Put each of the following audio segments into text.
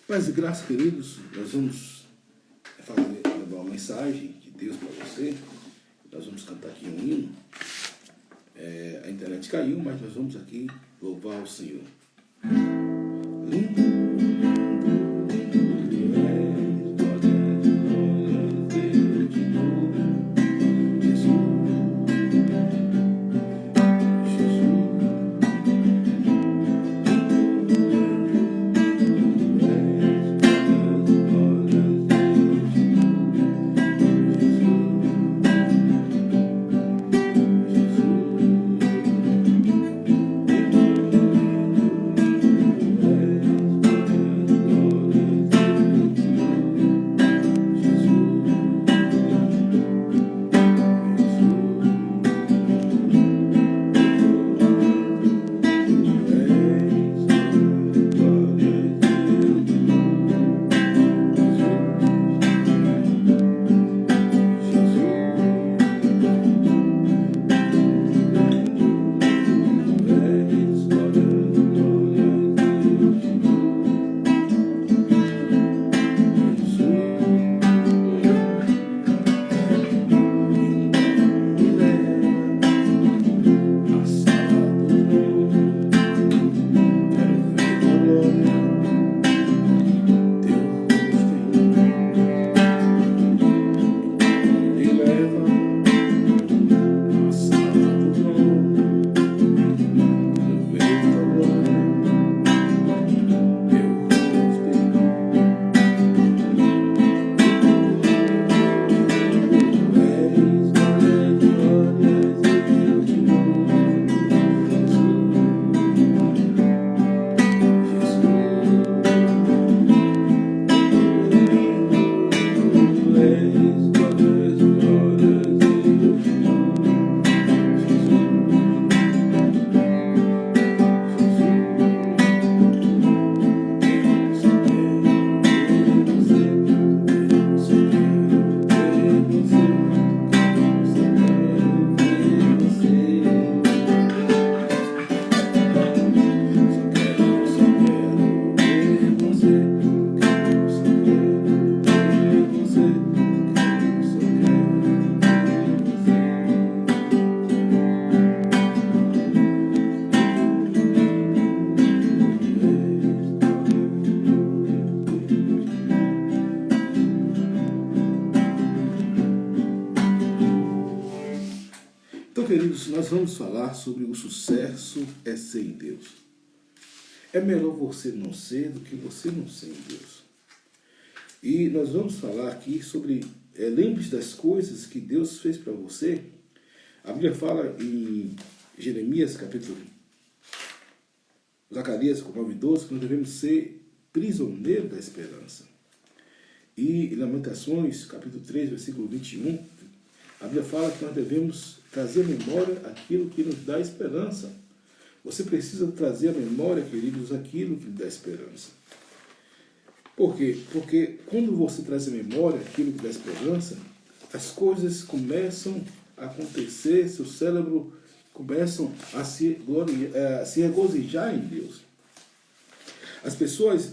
Paz e graça, queridos, nós vamos levar uma mensagem de Deus para você. Nós vamos cantar aqui um hino. A internet caiu, mas nós vamos aqui louvar o Senhor. Então, queridos, nós vamos falar sobre o sucesso é ser em Deus. É melhor você não ser do que você não ser em Deus. E nós vamos falar aqui sobre, lembre-se das coisas que Deus fez para você. A Bíblia fala em Jeremias, Zacarias 9:12, que nós devemos ser prisioneiros da esperança. E em Lamentações, capítulo 3, versículo 21, a Bíblia fala que nós devemos trazer à memória aquilo que nos dá esperança. Você precisa trazer à memória, queridos, aquilo que lhe dá esperança. Por quê? Porque quando você traz à memória aquilo que dá esperança, as coisas começam a acontecer, seu cérebro começa a se regozijar em Deus. As pessoas,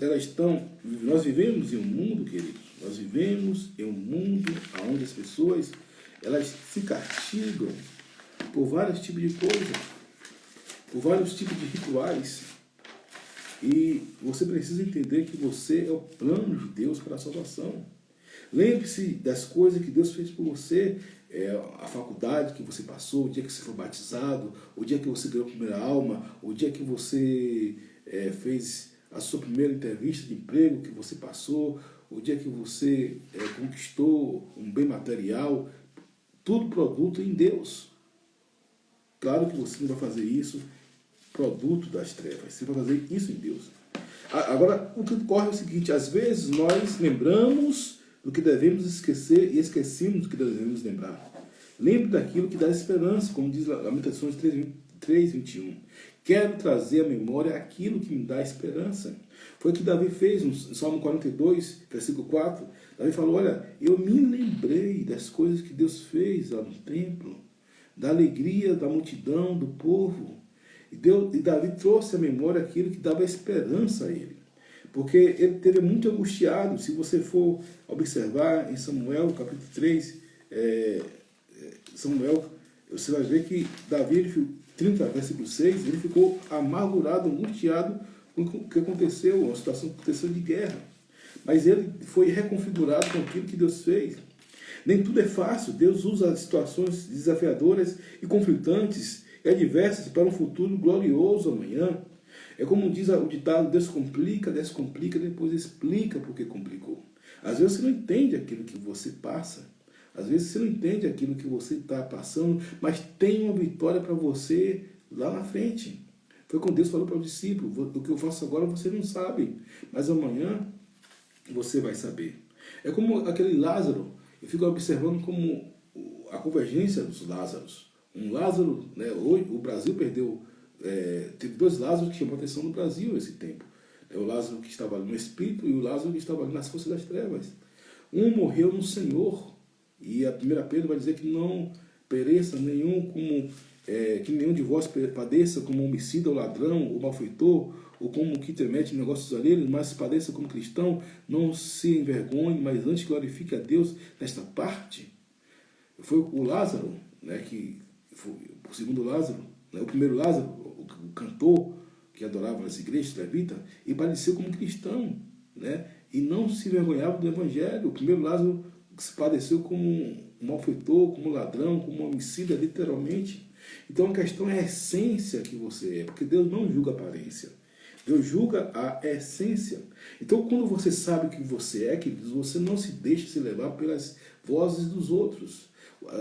nós vivemos em um mundo, queridos, nós vivemos em um mundo onde as pessoas, elas se castigam por vários tipos de coisas, por vários tipos de rituais. E você precisa entender que você é o plano de Deus para a salvação. Lembre-se das coisas que Deus fez por você, a faculdade que você passou, o dia que você foi batizado, o dia que você ganhou a primeira alma, o dia que você fez a sua primeira entrevista de emprego que você passou, o dia que você conquistou um bem material, tudo produto em Deus. Claro que você não vai fazer isso produto das trevas, você vai fazer isso em Deus. Agora, o que ocorre é o seguinte, às vezes nós lembramos do que devemos esquecer e esquecemos do que devemos lembrar. Lembre daquilo que dá esperança, como diz Lamentações 3:21. Quero trazer à memória aquilo que me dá esperança. Foi o que Davi fez no Salmo 42, versículo 4. Davi falou, olha, eu me lembrei das coisas que Deus fez lá no templo, da alegria da multidão, do povo. E Davi trouxe à memória aquilo que dava esperança a ele. porque ele teve muito angustiado. Se você for observar em Samuel, capítulo 3, Samuel, você vai ver que Davi, 30, versículo 6, ele ficou amargurado, angustiado com o que aconteceu, uma situação que aconteceu de guerra. Mas ele foi reconfigurado com aquilo que Deus fez. Nem tudo é fácil. Deus usa as situações desafiadoras e conflitantes e adversas para um futuro glorioso amanhã. É como diz o ditado: Deus complica, descomplica, depois explica por que complicou. Às vezes você não entende aquilo que você passa. Às vezes você não entende aquilo que você está passando, mas tem uma vitória para você lá na frente. Foi quando Deus falou para o discípulo: o que eu faço agora você não sabe, mas amanhã você vai saber. É como aquele Lázaro. Eu fico observando como a convergência dos Lázaros. Um Lázaro, né, hoje o Brasil perdeu, teve dois Lázaros que chamam atenção no Brasil nesse tempo. O Lázaro que estava ali no Espírito e o Lázaro que estava ali nas forças das trevas. Um morreu no Senhor, e a 1 Pedro vai dizer que não pereça nenhum, que nenhum de vós padeça como homicida, ou ladrão, ou malfeitor, ou como que temete negócios alheios, mas padeça como cristão, não se envergonhe, mas antes glorifique a Deus nesta parte. Foi o Lázaro, né, que foi o segundo Lázaro, né, o primeiro Lázaro, o cantor que adorava nas igrejas levita, e padeceu como cristão, né, e não se envergonhava do evangelho. O primeiro Lázaro se padeceu como um malfeitor, como ladrão, como homicida, literalmente. Então a questão é a essência que você é, porque Deus não julga a aparência. Deus julga a essência. Então, quando você sabe o que você é, queridos, você não se deixa se levar pelas vozes dos outros.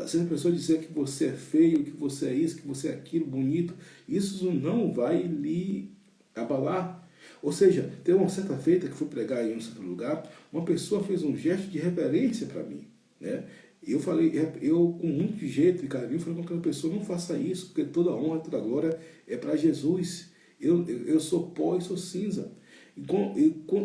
Se a pessoa disser que você é feio, que você é isso, que você é aquilo, bonito, isso não vai lhe abalar. Ou seja, teve uma certa feita que fui pregar em um certo lugar, uma pessoa fez um gesto de reverência para mim, né? Eu falei, eu com muito jeito e carinho, falei com aquela pessoa: não faça isso, porque toda honra, toda glória é para Jesus. Eu sou pó e sou cinza.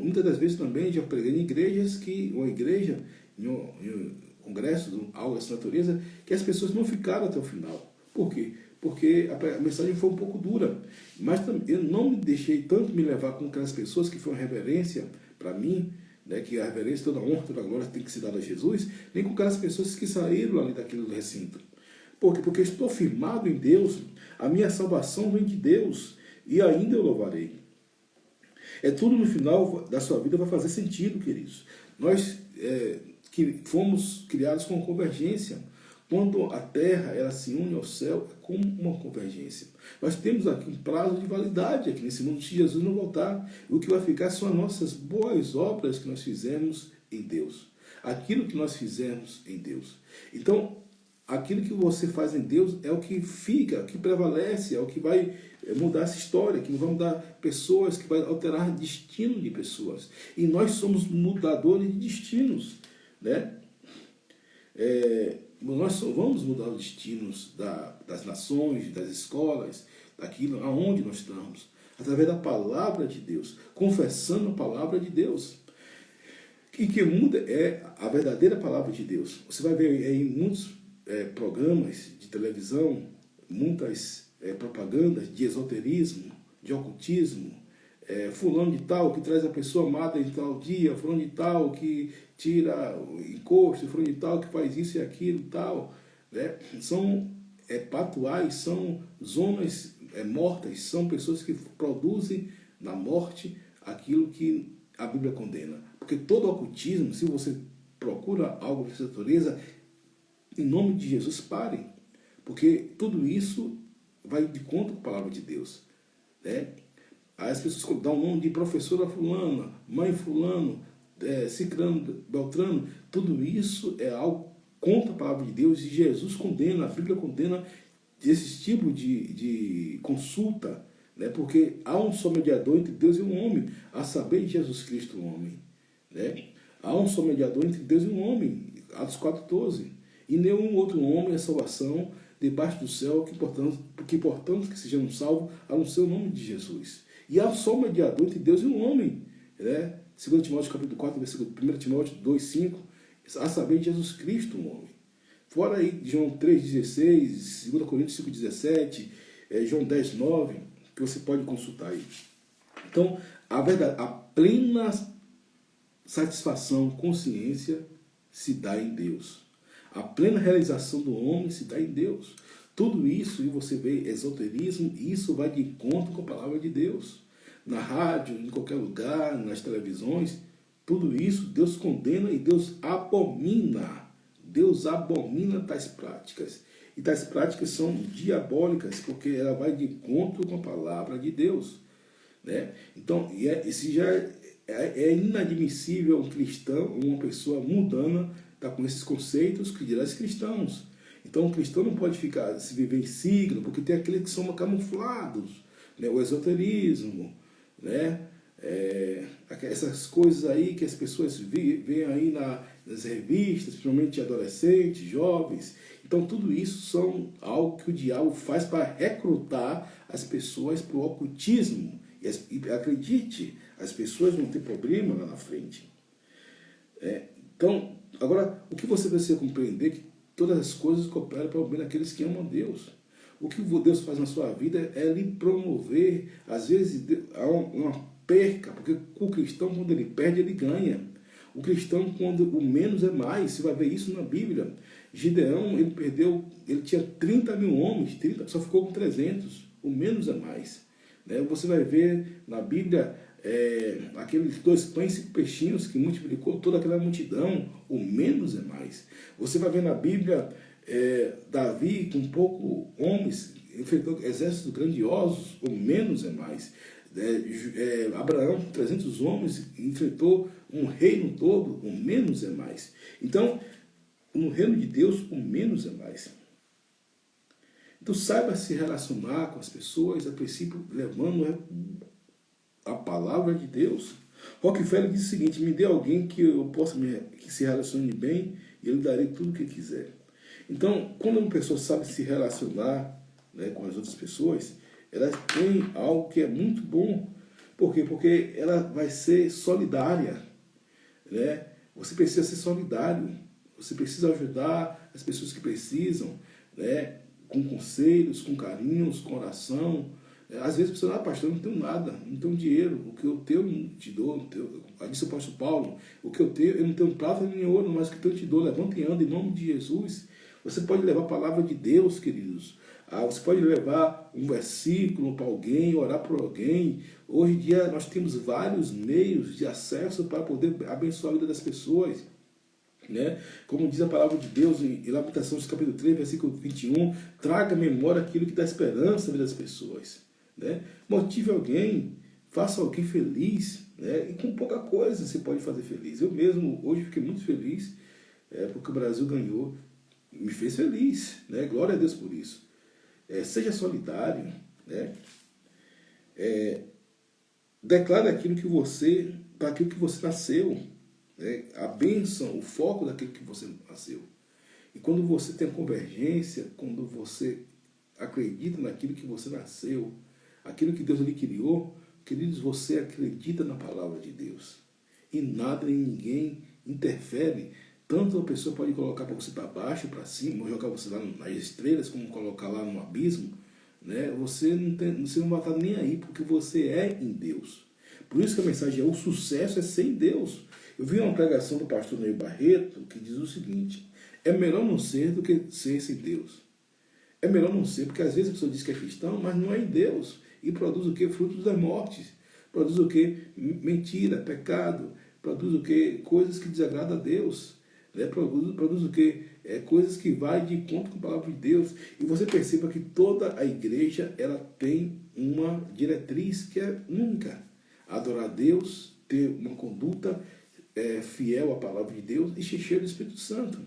Muitas das vezes também já preguei em igrejas uma igreja, em um congresso, algo dessa natureza, que as pessoas não ficaram até o final. Por quê? Porque a mensagem foi um pouco dura. Mas eu não me deixei tanto me levar com aquelas pessoas que foi uma reverência para mim, né, que a reverência, toda a honra, toda a glória tem que ser dada a Jesus, nem com aquelas pessoas que saíram ali daquele recinto. Por quê? Porque eu estou firmado em Deus, a minha salvação vem de Deus, e ainda eu louvarei. Tudo no final da sua vida vai fazer sentido, queridos. Nós que fomos criados com convergência. Quando a terra ela se une ao céu, é como uma convergência. Nós temos aqui um prazo de validade aqui nesse mundo, se Jesus não voltar. O que vai ficar são as nossas boas obras que nós fizemos em Deus. Aquilo que nós fizemos em Deus. Então, aquilo que você faz em Deus é o que fica, o que prevalece, é o que vai mudar essa história, que vai mudar pessoas, que vai alterar o destino de pessoas. E nós somos mudadores de destinos, né? Nós vamos mudar os destinos das nações, das escolas, daquilo aonde nós estamos, através da palavra de Deus, confessando a palavra de Deus. E que muda é a verdadeira palavra de Deus. Você vai ver em muitos programas de televisão, muitas propagandas de esoterismo, de ocultismo, fulano de tal que traz a pessoa amada em tal dia, fulano de tal que tira o encosto, fulano de tal que faz isso e aquilo e tal, né? São patuais, são zonas mortas, são pessoas que produzem na morte aquilo que a Bíblia condena. Porque todo ocultismo, se você procura algo dessa natureza, em nome de Jesus, pare. Porque tudo isso vai de conta com a palavra de Deus, né? Aí as pessoas dão o nome de professora fulana, mãe fulano, ciclano, beltrano. Tudo isso é algo contra a palavra de Deus, e Jesus condena, a Bíblia condena esse tipo de consulta, né? Porque há um só mediador entre Deus e o homem, a saber, Jesus Cristo, o homem, né? Há um só mediador entre Deus e o homem, Atos 4,12. E nenhum outro homem é salvação debaixo do céu, que portanto que sejamos salvos, a não ser o nome de Jesus. E há só um mediador entre Deus e o homem, né? 2 Timóteo capítulo 4, versículo 1 Timóteo 2, 5, a saber, Jesus Cristo, o homem. Fora aí João 3,16, 2 Coríntios 5,17, João 10,9, que você pode consultar aí. Então, a plena satisfação, consciência se dá em Deus. A plena realização do homem se dá em Deus. Tudo isso, e você vê esoterismo, isso vai de encontro com a palavra de Deus. Na rádio, em qualquer lugar, nas televisões, tudo isso Deus condena e Deus abomina. Deus abomina tais práticas. E tais práticas são diabólicas, porque ela vai de encontro com a palavra de Deus. Né? Então, se já é inadmissível um cristão, uma pessoa mundana, estar com esses conceitos que dirá os cristãos. Então, o cristão não pode se viver em signo, porque tem aqueles que são camuflados, né? O esoterismo, né? Essas coisas aí que as pessoas veem aí nas revistas, principalmente adolescentes, jovens. Então, tudo isso são algo que o diabo faz para recrutar as pessoas para o ocultismo. E acredite, as pessoas vão ter problema lá na frente. Então, agora, o que você precisa compreender é que todas as coisas cooperam para o bem daqueles que amam a Deus. O que Deus faz na sua vida é lhe promover. Às vezes há uma perca, porque o cristão, quando ele perde, ele ganha. O cristão, quando o menos é mais, você vai ver isso na Bíblia. Gideão, ele tinha 30 mil homens, só ficou com 300. O menos é mais. Você vai ver na Bíblia aqueles 2 pães e 5 peixinhos que multiplicou toda aquela multidão. O menos é mais. Você vai ver na Bíblia Davi com poucos homens enfrentou exércitos grandiosos. O menos é mais. Abraão com 300 homens enfrentou um reino todo. O menos é mais. Então, no reino de Deus, o menos é mais. Então saiba se relacionar com as pessoas, a princípio levando a palavra de Deus. Rockefeller diz o seguinte: me dê alguém que eu possa que se relacione bem e eu lhe darei tudo o que quiser. Então, quando uma pessoa sabe se relacionar, né, com as outras pessoas, ela tem algo que é muito bom. Por quê? Porque ela vai ser solidária. Né? Você precisa ser solidário. Você precisa ajudar as pessoas que precisam, né? Com conselhos, com carinhos, com oração. Às vezes você fala: pastor, eu não tenho nada, não tenho dinheiro, o que eu tenho eu não te dou. Disse o apóstolo Paulo: o que eu tenho, eu não tenho prata nem ouro, mas o que eu te dou, levanta e anda em nome de Jesus. Você pode levar a palavra de Deus, queridos. Você pode levar um versículo para alguém, orar por alguém. Hoje em dia nós temos vários meios de acesso para poder abençoar a vida das pessoas. Né? Como diz a palavra de Deus em Lamentações capítulo 3, versículo 21, traga à memória aquilo que dá esperança na vida das pessoas. Né? Motive alguém, faça alguém feliz, né? E com pouca coisa você pode fazer feliz. Eu mesmo hoje fiquei muito feliz porque o Brasil ganhou, me fez feliz, né? Glória a Deus por isso. Seja solidário, né? Declare aquilo que você, para aquilo que você nasceu. A bênção, o foco daquilo que você nasceu. E quando você tem a convergência, quando você acredita naquilo que você nasceu, aquilo que Deus lhe criou, queridos, você acredita na palavra de Deus. E nada nem ninguém interfere. Tanto a pessoa pode colocar para você para baixo, para cima, ou jogar você lá nas estrelas, como colocar lá no abismo. Né? Você não vai estar nem aí, porque você é em Deus. Por isso que a mensagem o sucesso é sem Deus. Eu vi uma pregação do pastor Neil Barreto que diz o seguinte: é melhor não ser do que ser sem Deus. É melhor não ser, porque às vezes a pessoa diz que é cristão, mas não é em Deus. E produz o que? Frutos das mortes. Produz o que? Mentira, pecado. Produz o que? Coisas que desagradam a Deus. Né? Produz o que? Coisas que vai de encontro com a palavra de Deus. E você perceba que toda a igreja ela tem uma diretriz que é única: adorar a Deus, ter uma conduta fiel à palavra de Deus e cheio do Espírito Santo.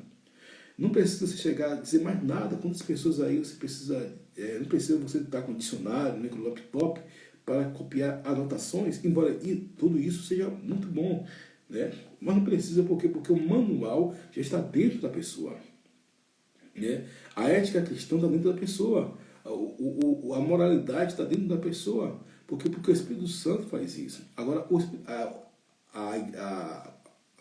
Não precisa você chegar a dizer mais nada. Quantas pessoas aí você precisa... não precisa você estar com dicionário, nem com laptop para copiar anotações, embora tudo isso seja muito bom. Né? Mas não precisa, por quê? Porque o manual já está dentro da pessoa. Né? A ética cristã está dentro da pessoa. A moralidade está dentro da pessoa. Porque o Espírito Santo faz isso. Agora, a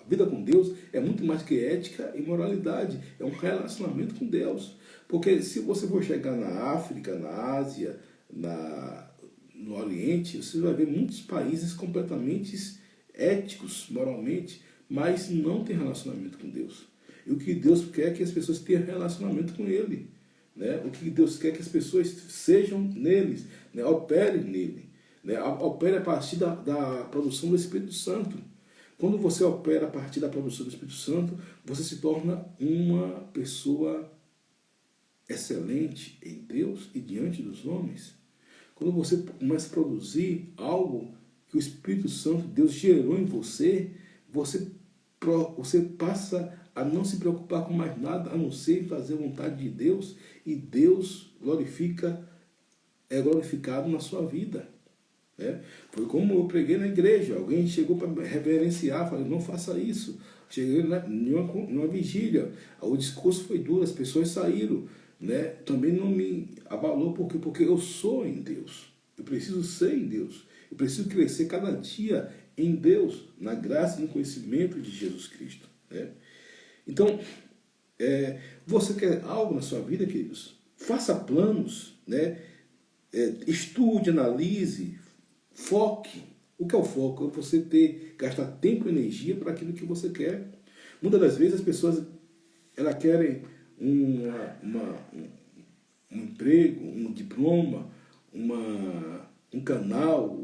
vida com Deus é muito mais que ética e moralidade. É um relacionamento com Deus. Porque se você for chegar na África, na Ásia, no Oriente, você vai ver muitos países completamente éticos, moralmente, mas não tem relacionamento com Deus. E o que Deus quer é que as pessoas tenham relacionamento com Ele. Né? O que Deus quer é que as pessoas sejam neles, né? Operem nele. Né? Opere a partir da produção do Espírito Santo. Quando você opera a partir da produção do Espírito Santo, você se torna uma pessoa excelente em Deus e diante dos homens. Quando você começa a produzir algo que o Espírito Santo, Deus gerou em você, você passa a não se preocupar com mais nada, a não ser fazer a vontade de Deus, e Deus é glorificado na sua vida. Né? Foi como eu preguei na igreja, alguém chegou para reverenciar, falei, não faça isso. Cheguei numa vigília, o discurso foi duro, as pessoas saíram. Né? Também não me abalou, porque eu sou em Deus. Eu preciso ser em Deus. Eu preciso crescer cada dia em Deus, na graça e no conhecimento de Jesus Cristo. Né? Então, você quer algo na sua vida, queridos? Faça planos, né? Estude, analise, foque. O que é o foco? É você gastar tempo e energia para aquilo que você quer. Muitas das vezes as pessoas elas querem um emprego, um diploma, um canal,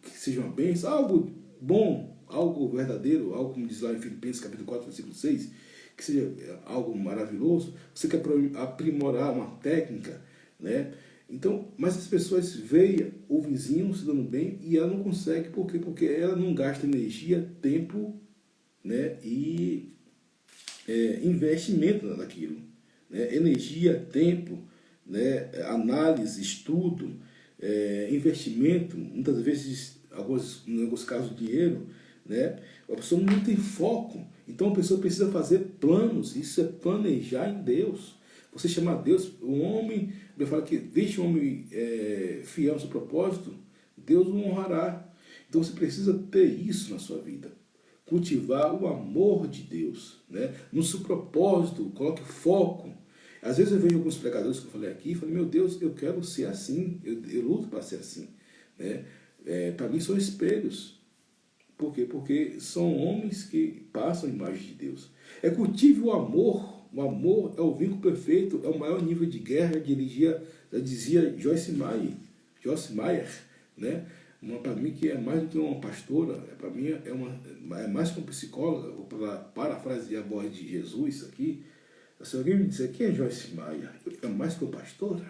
que seja uma bênção, algo bom, algo verdadeiro, algo como diz lá em Filipenses capítulo 4, versículo 6, que seja algo maravilhoso. Você quer aprimorar uma técnica, né? Então, mas as pessoas veem o vizinho se dando bem e ela não consegue. Por quê? Porque ela não gasta energia, tempo, né? E investimento naquilo. Né? Energia, tempo, né? Análise, estudo, investimento, muitas vezes, em alguns casos, dinheiro. Né? A pessoa não tem foco. Então a pessoa precisa fazer planos. Isso é planejar em Deus. Você chamar Deus, o homem, eu falo que deixe o homem fiel ao seu propósito, Deus o honrará. Então você precisa ter isso na sua vida. Cultivar o amor de Deus. Né? No seu propósito, coloque foco. Às vezes eu vejo alguns pregadores que eu falei aqui e falei, meu Deus, eu quero ser assim, eu luto para ser assim. Né? Para mim são espelhos. Por quê? Porque são homens que passam a imagem de Deus. Cultive o amor. O amor é o vínculo perfeito, é o maior nível de guerra, dizia Joyce Meyer, né? Para mim que é mais do que uma pastora, para mim é mais que uma psicóloga, vou parafrasear a voz de Jesus aqui. Se alguém me disser quem é Joyce Meyer, é mais que uma pastora?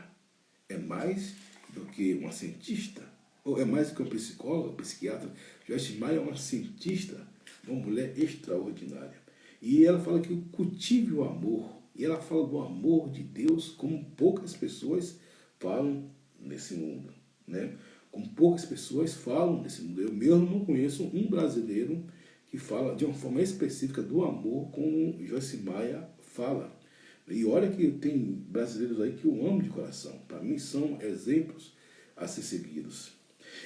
É mais do que uma cientista? Ou é mais do que uma psicóloga, psiquiatra? Joyce Meyer é uma cientista, uma mulher extraordinária. E ela fala que cultive o amor. E ela fala do amor de Deus como poucas pessoas falam nesse mundo. Né? Como poucas pessoas falam nesse mundo. Eu mesmo não conheço um brasileiro que fala de uma forma específica do amor como Joyce Meyer fala. E olha que tem brasileiros aí que eu amo de coração. Para mim são exemplos a ser seguidos.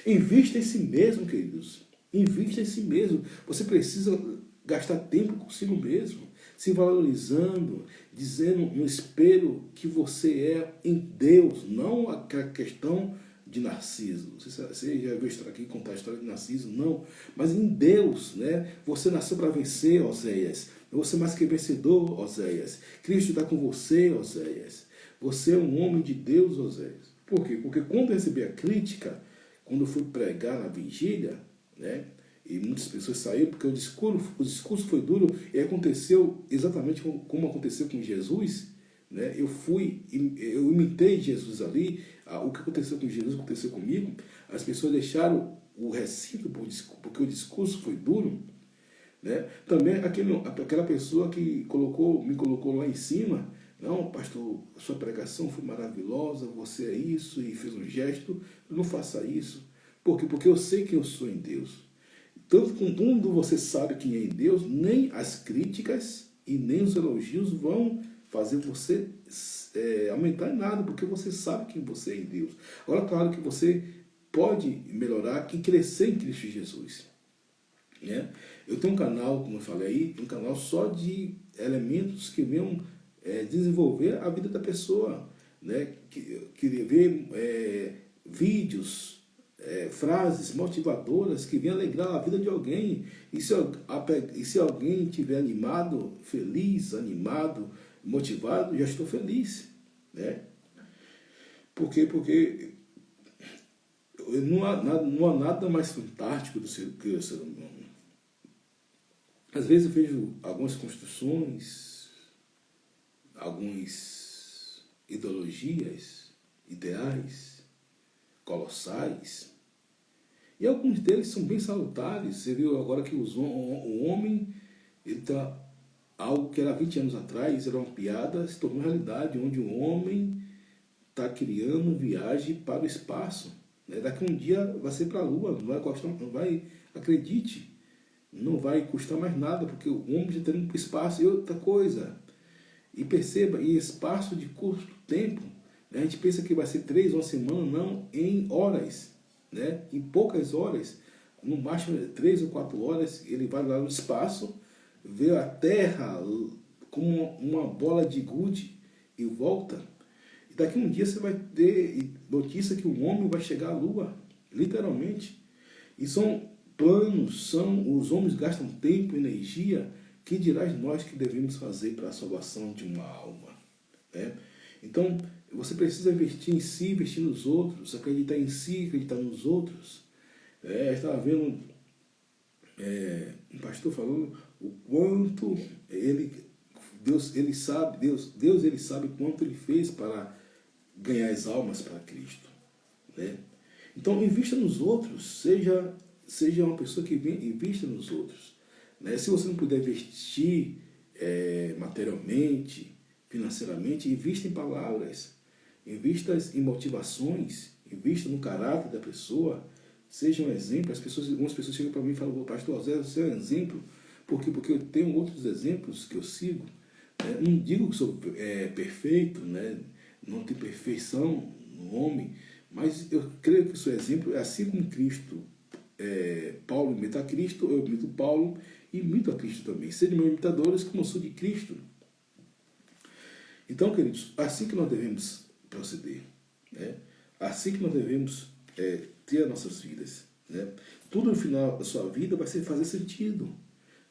Invista em si mesmo, queridos. Invista em si mesmo. Você precisa gastar tempo consigo mesmo, se valorizando, dizendo no espelho que você é em Deus, não aquela questão de Narciso. Você já viu aqui contar a história de Narciso? Não, mas em Deus, né? Você nasceu para vencer, Oséias. Você é mais que vencedor, Oséias. Cristo está com você, Oséias. Você é um homem de Deus, Oséias. Por quê? Porque quando eu recebi a crítica, quando eu fui pregar na vigília, né? E muitas pessoas saíram porque o discurso foi duro e aconteceu exatamente como aconteceu com Jesus. Né? Eu imitei Jesus ali, o que aconteceu com Jesus aconteceu comigo. As pessoas deixaram o recinto porque o discurso foi duro. Né? Também aquela pessoa que me colocou lá em cima, não, pastor, a sua pregação foi maravilhosa, você é isso, e fez um gesto, não faça isso. Por quê? Porque eu sei que eu sou em Deus. Tanto quando você sabe quem é em Deus, nem as críticas e nem os elogios vão fazer você aumentar em nada, porque você sabe quem você é em Deus. Agora, claro que você pode melhorar e crescer em Cristo Jesus. Né? Eu tenho um canal, como eu falei aí, um canal só de elementos que venham desenvolver a vida da pessoa. Né? Queria ver vídeos frases motivadoras que venham alegrar a vida de alguém. E se alguém estiver animado, feliz, animado, motivado, já estou feliz, né? Por quê? Porque não há nada mais fantástico do que o ser humano. Às vezes eu vejo algumas construções, algumas ideologias, ideais, colossais, e alguns deles são bem salutares. Você viu agora que o homem, ele tá, algo que era 20 anos atrás, era uma piada, se tornou realidade, onde o homem está criando viagem para o espaço. Né? Daqui a um dia vai ser para a Lua, acredite, não vai custar mais nada, porque o homem já está indo para o espaço. E outra coisa, e perceba, em espaço de curto tempo, né? A gente pensa que vai ser 3 ou uma semana, não, em horas, né? Em poucas horas, no máximo 3 ou 4 horas, ele vai lá no espaço, vê a Terra como uma bola de gude e volta. E daqui a um dia você vai ter notícia que o homem vai chegar à Lua, literalmente. E são planos, os homens gastam tempo, energia, que dirás nós que devemos fazer para a salvação de uma alma, né? Então, você precisa investir em si, investir nos outros, acreditar em si, acreditar nos outros. Eu estava vendo um pastor falando o quanto Deus ele sabe quanto ele fez para ganhar as almas para Cristo, né? Então, invista nos outros, seja uma pessoa que invista nos outros, né? Se você não puder investir materialmente, financeiramente, invista em palavras, invista em motivações, invista no caráter da pessoa, seja um exemplo. Algumas pessoas chegam para mim e falam: pastor Zé, você é um exemplo. Por quê? Porque eu tenho outros exemplos que eu sigo. Não digo que sou perfeito, né? Não tem perfeição no homem, mas eu creio que o seu exemplo é assim como Cristo. Paulo imita a Cristo, eu imito Paulo e imito a Cristo também. Sejam meus imitadores como eu sou de Cristo. Então, queridos, assim que nós devemos proceder, né? Assim que nós devemos ter as nossas vidas, né? Tudo no final da sua vida vai fazer sentido.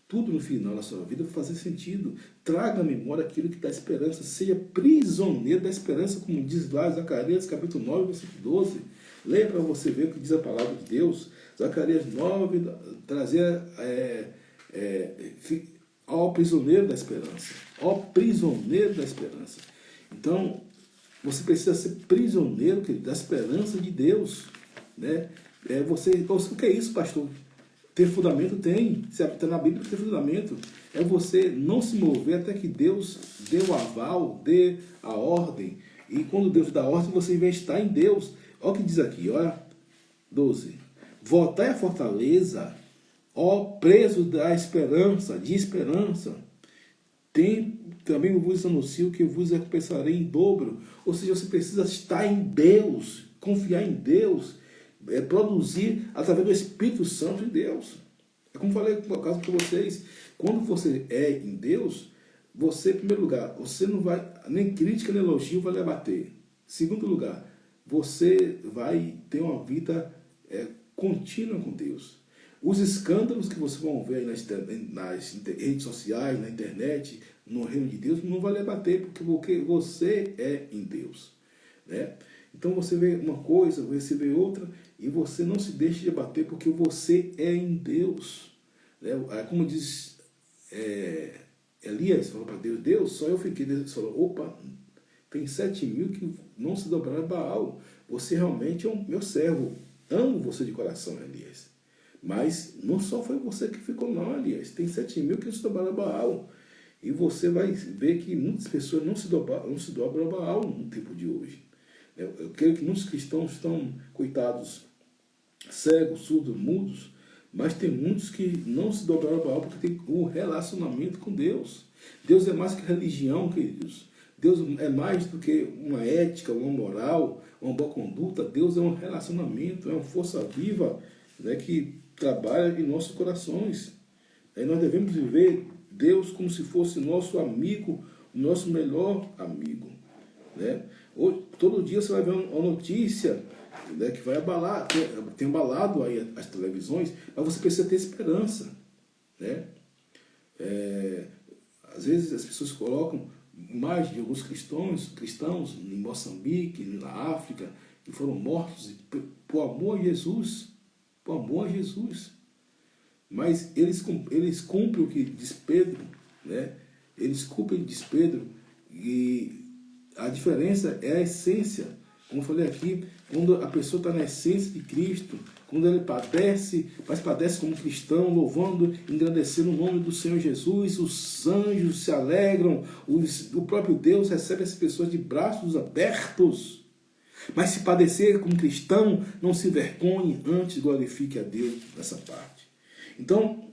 Tudo no final da sua vida vai fazer sentido. Traga à memória aquilo que dá esperança. Seja prisioneiro da esperança, como diz lá Zacarias capítulo 9, versículo 12. Leia para você ver o que diz a palavra de Deus. Zacarias 9, trazer ao prisioneiro da esperança. Ao prisioneiro da esperança. Então, você precisa ser prisioneiro, querido, da esperança de Deus, né? O que é isso, pastor? Ter fundamento? Tem. Se está na Bíblia, tem fundamento. É você não se mover até que Deus dê o aval, dê a ordem. E quando Deus dá a ordem, você vai estar em Deus. Olha o que diz aqui, olha, 12. Voltai à fortaleza, ó preso da esperança, de esperança. Também vos anuncio que vos recompensarei em dobro. Ou seja, você precisa estar em Deus, confiar em Deus, produzir através do Espírito Santo de Deus. É como falei por causa para vocês, quando você é em Deus, você, em primeiro lugar, você não vai, nem crítica nem elogio vai lhe abater. Segundo lugar, você vai ter uma vida contínua com Deus. Os escândalos que vocês vão ver nas redes sociais, na internet, no reino de Deus, não vai lhe abater, porque você é em Deus, né? Então você vê uma coisa, você vê outra, e você não se deixa de abater, porque você é em Deus, né? Como diz Elias, falou para Deus: Deus, só eu fiquei. Deus falou: opa, tem 7.000 que não se dobraram a Baal. Você realmente é meu servo. Amo você de coração, Elias. Mas não só foi você que ficou, não, Elias. Tem 7.000 que não se dobraram a Baal. E você vai ver que muitas pessoas não se dobram a Baal no tempo de hoje. Eu creio que muitos cristãos estão, coitados, cegos, surdos, mudos, mas tem muitos que não se dobraram a Baal porque tem um relacionamento com Deus. Deus é mais que religião, queridos. Deus é mais do que uma ética, uma moral, uma boa conduta. Deus é um relacionamento, é uma força viva, né, que trabalha em nossos corações. Nós devemos viver Deus como se fosse nosso amigo, nosso melhor amigo, né? Todo dia você vai ver uma notícia né, que vai abalar, tem abalado aí as televisões, mas você precisa ter esperança, né? Às vezes as pessoas colocam imagens de alguns cristãos em Moçambique, na África, que foram mortos por amor a Jesus, por amor a Jesus. Mas eles cumprem o que diz Pedro, né? Eles cumprem o que diz Pedro, e a diferença é a essência. Como eu falei aqui, quando a pessoa está na essência de Cristo, quando ele padece, mas padece como cristão, louvando, engrandecendo o nome do Senhor Jesus, os anjos se alegram, o próprio Deus recebe as pessoas de braços abertos. Mas se padecer como cristão, não se envergonhe, antes glorifique a Deus nessa parte. Então,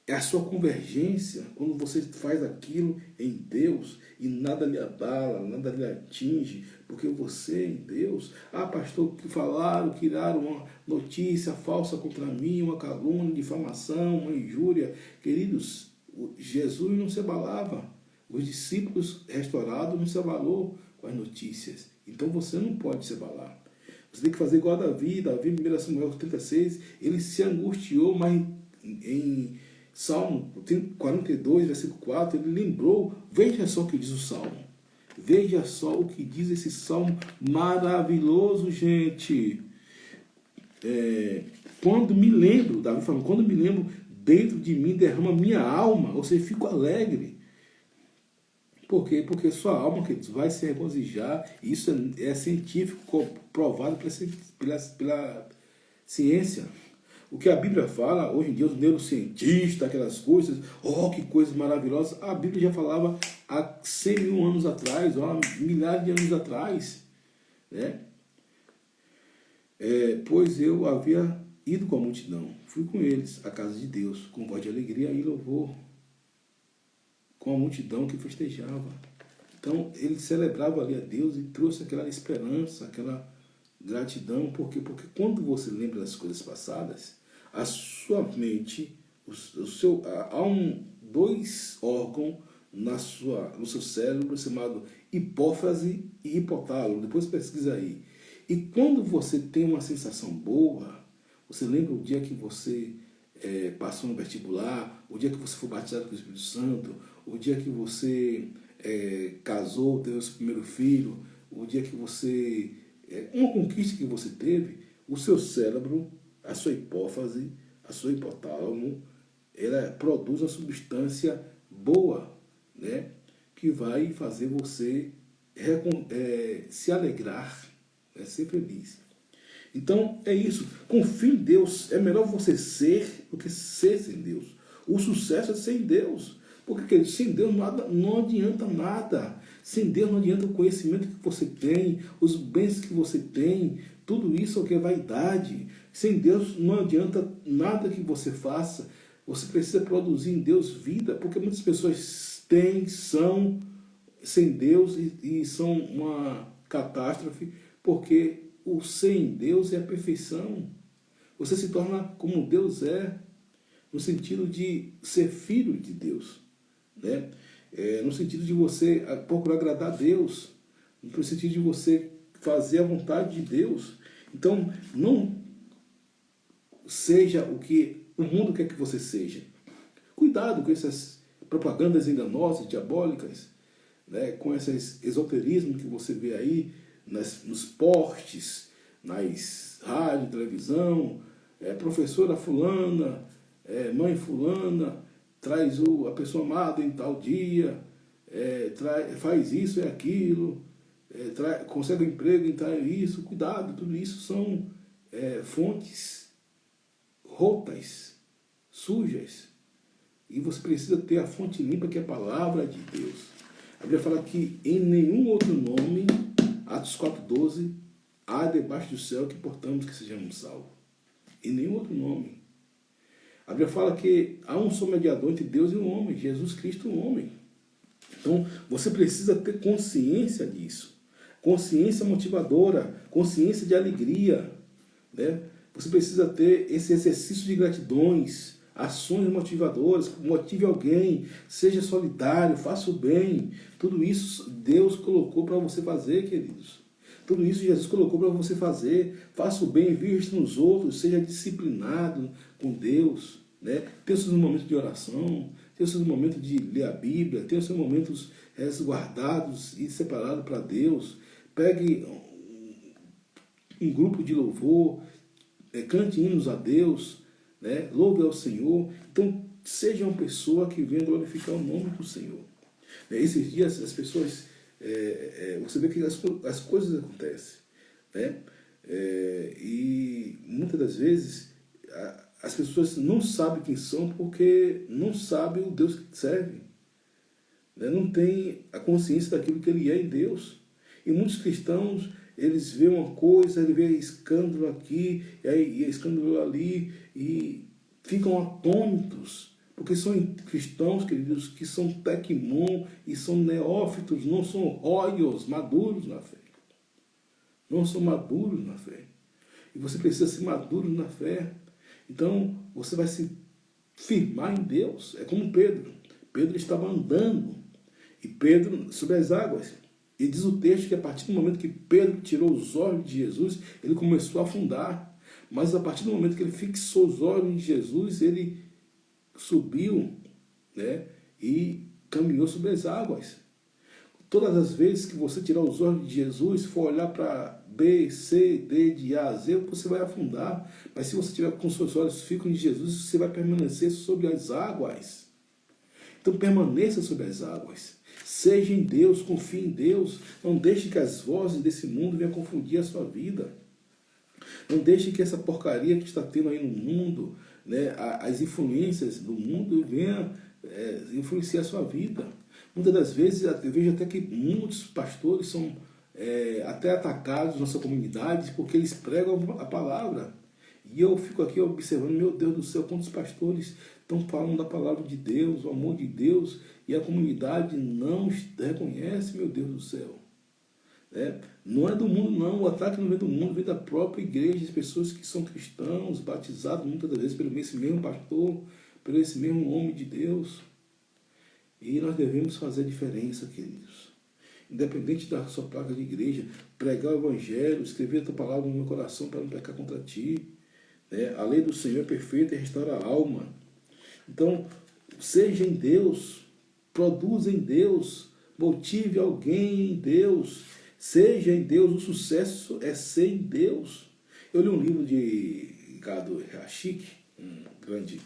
é a sua convergência, quando você faz aquilo em Deus e nada lhe abala, nada lhe atinge, porque você em Deus. Ah, pastor, que falaram, criaram uma notícia falsa contra mim, uma calúnia, difamação, uma injúria. Queridos, Jesus não se abalava. Os discípulos restaurados não se abalou com as notícias. Então você não pode se abalar. Você tem que fazer igual a Davi. Davi, 1 Samuel 36, ele se angustiou, mas em Salmo 42, versículo 4, ele lembrou, veja só o que diz o Salmo. Veja só o que diz esse Salmo maravilhoso, gente. Quando me lembro, Davi falando, quando me lembro, dentro de mim derrama minha alma, ou seja, fico alegre. Por quê? Porque sua alma, queridos, vai se regozijar. Isso é científico, provado pela ciência. O que a Bíblia fala, hoje em dia, os neurocientistas, aquelas coisas, que coisas maravilhosas, a Bíblia já falava há 100 mil anos atrás, milhares de anos atrás, né? Pois eu havia ido com a multidão, fui com eles à casa de Deus, com voz de alegria e louvor, com a multidão que festejava. Então, ele celebrava ali a Deus e trouxe aquela esperança, aquela gratidão. Por quê? Porque quando você lembra das coisas passadas, a sua mente, há dois órgãos no seu cérebro chamado hipófise e hipotálamo. Depois pesquisa aí. E quando você tem uma sensação boa, você lembra o dia que você passou no vestibular, o dia que você foi batizado com o Espírito Santo, o dia que você casou, teve o seu primeiro filho, o dia que você... uma conquista que você teve, o seu cérebro, a sua hipófise, a sua hipotálamo, ela produz uma substância boa, né, que vai fazer você se alegrar, né, ser feliz. Então é isso, confie em Deus. É melhor você ser do que ser sem Deus. O sucesso é sem Deus, porque sem Deus não adianta nada. Sem Deus não adianta o conhecimento que você tem, os bens que você tem, tudo isso é o que é vaidade. Sem Deus não adianta nada que você faça. Você precisa produzir em Deus vida, porque muitas pessoas são sem Deus e são uma catástrofe, porque o ser em Deus é a perfeição. Você se torna como Deus é, no sentido de ser filho de Deus, né? No sentido de você procurar agradar a Deus, no sentido de você fazer a vontade de Deus. Então, não seja o que o mundo quer que você seja. Cuidado com essas propagandas enganosas, diabólicas, né? Com esse esoterismo que você vê aí nos postes, nas rádios, televisão, professora fulana, mãe fulana, traz a pessoa amada em tal dia, faz isso e aquilo, consegue um emprego em tal isso. Cuidado, tudo isso são fontes rotas, sujas. E você precisa ter a fonte limpa, que é a palavra de Deus. A Bíblia fala que em nenhum outro nome, Atos 4,12, há debaixo do céu que portamos que sejamos salvos. Em nenhum outro nome. A Bíblia fala que há um só mediador entre Deus e o homem, Jesus Cristo, o homem. Então, você precisa ter consciência disso. Consciência motivadora, consciência de alegria, né? Você precisa ter esse exercício de gratidões, ações motivadoras, motive alguém, seja solidário, faça o bem. Tudo isso Deus colocou para você fazer, queridos. Tudo isso Jesus colocou para você fazer. Faça o bem, vista nos outros, seja disciplinado com Deus, né? Tenha os seus momentos de oração, tenha os seus momentos de ler a Bíblia, tenha os seus momentos resguardados e separados para Deus. Pegue um grupo de louvor, cante hinos a Deus, né? Louve ao Senhor. Então, seja uma pessoa que venha glorificar o nome do Senhor. Esses dias as pessoas, você vê que as coisas acontecem, né? E muitas das vezes as pessoas não sabem quem são porque não sabem o Deus que serve, né? Não tem a consciência daquilo que ele é em Deus. E muitos cristãos, eles veem uma coisa, eles veem escândalo aqui, e escândalo ali, e ficam atônitos, porque são cristãos, queridos, que são tecmon e são neófitos, não são roios, maduros na fé. Não são maduros na fé. E você precisa ser maduro na fé. Então, você vai se firmar em Deus. É como Pedro. Pedro estava andando, e Pedro sobre as águas. E diz o texto que a partir do momento que Pedro tirou os olhos de Jesus, ele começou a afundar. Mas a partir do momento que ele fixou os olhos em Jesus, ele subiu, né, e caminhou sobre as águas. Todas as vezes que você tirar os olhos de Jesus, for olhar para B, C, D, de A a Z, você vai afundar. Mas se você tiver com seus olhos fixos em Jesus, você vai permanecer sobre as águas. Então permaneça sobre as águas. Seja em Deus, confie em Deus. Não deixe que as vozes desse mundo venham confundir a sua vida. Não deixe que essa porcaria que está tendo aí no mundo, né, as influências do mundo venham influenciar a sua vida. Muitas das vezes eu vejo até que muitos pastores são até atacados na sua comunidade porque eles pregam a palavra. E eu fico aqui observando, meu Deus do céu, quantos pastores estão falando da palavra de Deus, o amor de Deus, e a comunidade não reconhece, meu Deus do céu. Não é do mundo não, o ataque não vem do mundo, vem da própria igreja, de pessoas que são cristãos, batizados muitas das vezes pelo esse mesmo pastor, pelo esse mesmo homem de Deus. E nós devemos fazer a diferença, queridos. Independente da sua placa de igreja, pregar o evangelho, escrever a tua palavra no meu coração para não pecar contra ti. A lei do Senhor é perfeita e restaura a alma. Então, seja em Deus, produza em Deus, motive alguém em Deus, seja em Deus. O sucesso é ser em Deus. Eu li um livro de Ricardo Rachik, um grande,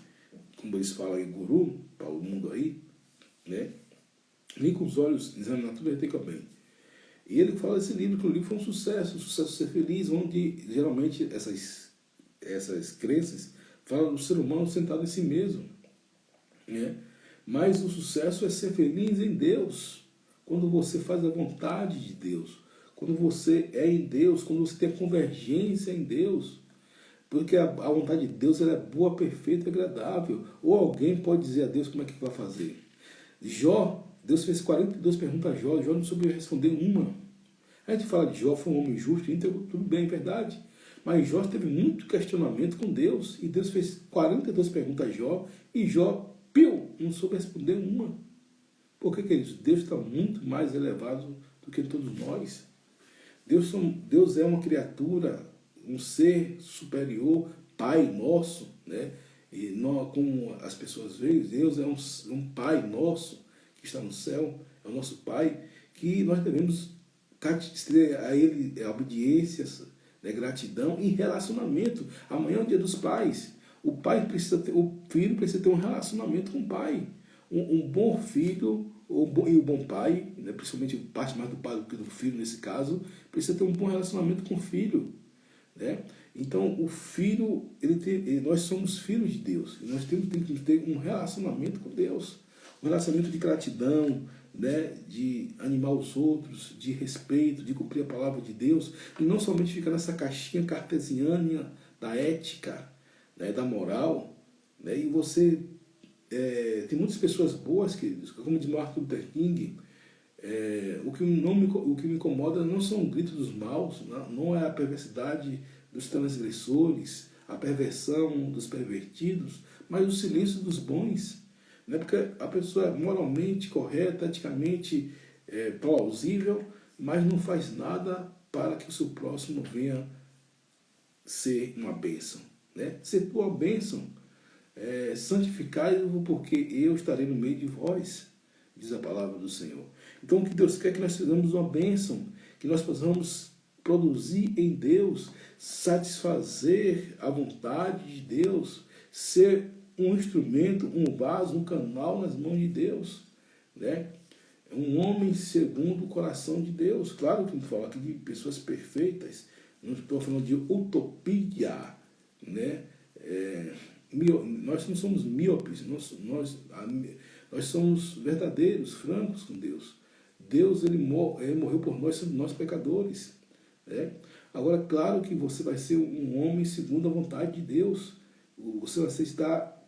como eles falam aí, guru para o mundo aí, né? Li com os olhos, examinar tudo e bem. E ele fala desse livro, que o livro foi um sucesso ser feliz, onde geralmente essas crenças falam do ser humano sentado em si mesmo, né? Mas o sucesso é ser feliz em Deus, quando você faz a vontade de Deus, quando você é em Deus, quando você tem a convergência em Deus, porque a vontade de Deus ela é boa, perfeita e agradável. Ou alguém pode dizer a Deus como é que vai fazer. Jó, Deus fez 42 perguntas a Jó não soube responder uma. A gente fala de Jó, foi um homem justo, então tudo bem, é verdade. Mas Jó teve muito questionamento com Deus, e Deus fez 42 perguntas a Jó, e Jó, não soube responder uma. Por que, queridos? Deus está muito mais elevado do que todos nós. Deus é uma criatura, um ser superior, Pai nosso, né? E nós, como as pessoas veem, Deus é um Pai nosso que está no céu, é o nosso Pai, que nós devemos ter a Ele obediência, né, gratidão e relacionamento. Amanhã é o dia dos pais. O filho precisa ter um relacionamento com o pai. Um bom filho e um bom pai, né, principalmente parte mais do pai do que do filho nesse caso, precisa ter um bom relacionamento com o filho, né? Então o filho, nós somos filhos de Deus, e nós temos que ter um relacionamento com Deus, um relacionamento de gratidão, né, de animar os outros, de respeito, de cumprir a palavra de Deus, e não somente ficar nessa caixinha cartesiana da ética, né, da moral, né? E você tem muitas pessoas boas, queridos, como diz Martin Luther King, o que me incomoda não são os gritos dos maus, não é a perversidade dos transgressores, a perversão dos pervertidos, mas o silêncio dos bons, né? Porque a pessoa é moralmente correta, eticamente plausível, mas não faz nada para que o seu próximo venha ser uma bênção, né? Ser tua bênção. Santificai-vos, porque eu estarei no meio de vós, diz a palavra do Senhor. Então, o que Deus quer é que nós sejamos uma bênção, que nós possamos produzir em Deus, satisfazer a vontade de Deus, ser um instrumento, um vaso, um canal nas mãos de Deus, né? Um homem segundo o coração de Deus. Claro que não falo aqui de pessoas perfeitas, não estou falando de utopia, né? Nós não somos míopes, nós somos verdadeiros, francos com Deus. Deus ele morreu por nós pecadores, né? Agora, claro que você vai ser um homem segundo a vontade de Deus. Você vai estar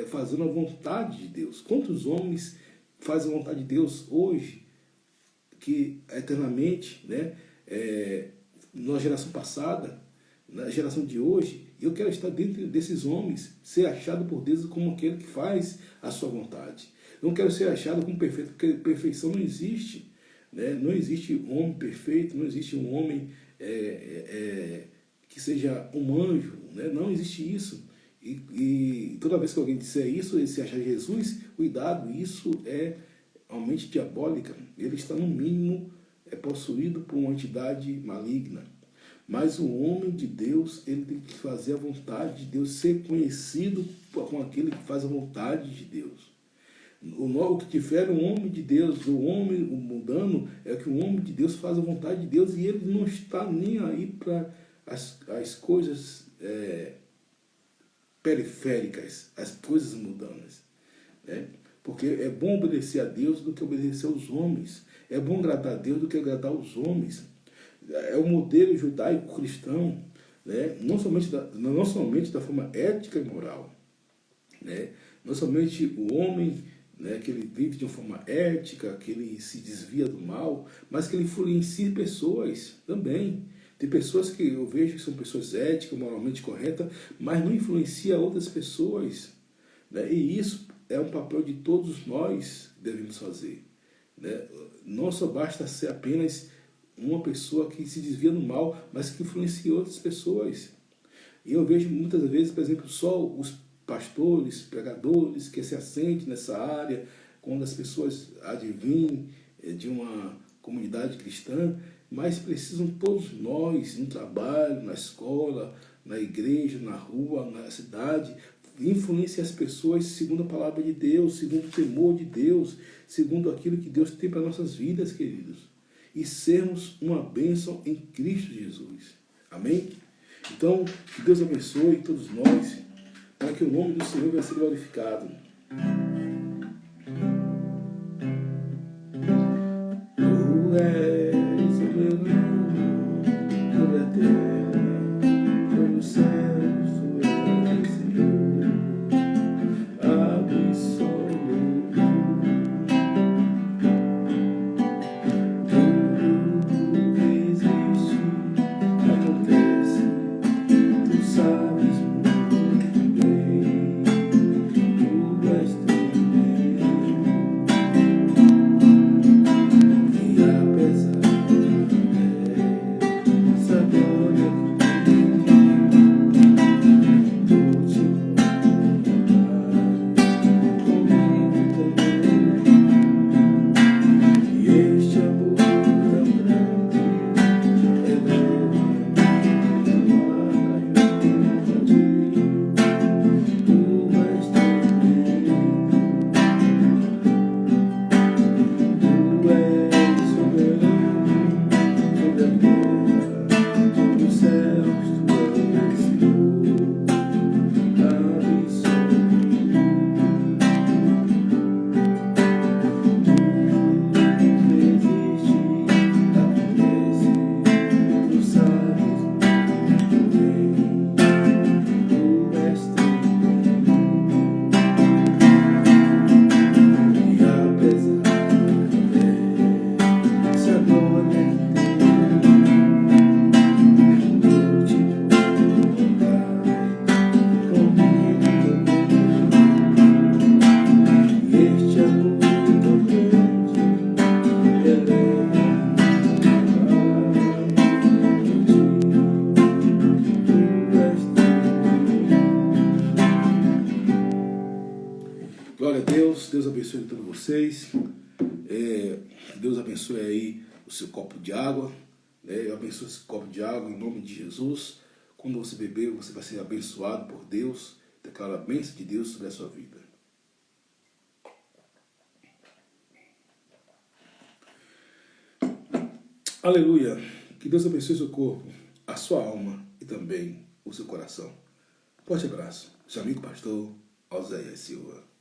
fazendo a vontade de Deus. Quantos homens fazem a vontade de Deus hoje, que eternamente, né? Na geração passada, na geração de hoje, eu quero estar dentro desses homens, ser achado por Deus como aquele que faz a sua vontade. Eu não quero ser achado como perfeito, porque perfeição não existe, né? Não existe um homem perfeito, não existe um homem que seja um anjo, né? Não existe isso. E toda vez que alguém disser isso, ele se achar Jesus, cuidado, isso é uma mente diabólica. Ele está, no mínimo, possuído por uma entidade maligna. Mas o homem de Deus, ele tem que fazer a vontade de Deus, ser conhecido como aquele que faz a vontade de Deus. O que difere o homem de Deus do homem mundano é que o homem de Deus faz a vontade de Deus e ele não está nem aí para as coisas periféricas, as coisas mundanas, né? Porque é bom obedecer a Deus do que obedecer aos homens. É bom agradar a Deus do que agradar aos homens. É o modelo judaico-cristão, né? Não somente da forma ética e moral, né? Não somente o homem, né, que ele vive de uma forma ética, que ele se desvia do mal, mas que ele influencia pessoas também. Tem pessoas que eu vejo que são pessoas éticas, moralmente corretas, mas não influencia outras pessoas, né? E isso é um papel de todos nós que devemos fazer, né? Não só basta ser apenas uma pessoa que se desvia do mal, mas que influencia outras pessoas. E eu vejo muitas vezes, por exemplo, só os pastores, pregadores que se assentem nessa área, quando as pessoas advêm de uma comunidade cristã, mas precisam todos nós, no trabalho, na escola, na igreja, na rua, na cidade, influenciar as pessoas segundo a palavra de Deus, segundo o temor de Deus, segundo aquilo que Deus tem para nossas vidas, queridos. E sermos uma bênção em Cristo Jesus. Amém? Então, que Deus abençoe todos nós, para que o nome do Senhor venha ser glorificado. Tu és o meu nome, toda a terra, todo o céu, tu és Senhor, absoluto. Tudo existe, acontece, tu sabes muito bem. Glória a Deus. Deus abençoe todos vocês. Deus abençoe aí o seu copo de água. Eu abençoo esse copo de água em nome de Jesus. Quando você beber, você vai ser abençoado por Deus. Declara a bênção de Deus sobre a sua vida. Aleluia. Que Deus abençoe o seu corpo, a sua alma e também o seu coração. Forte abraço. Seu amigo pastor Oséias Silva.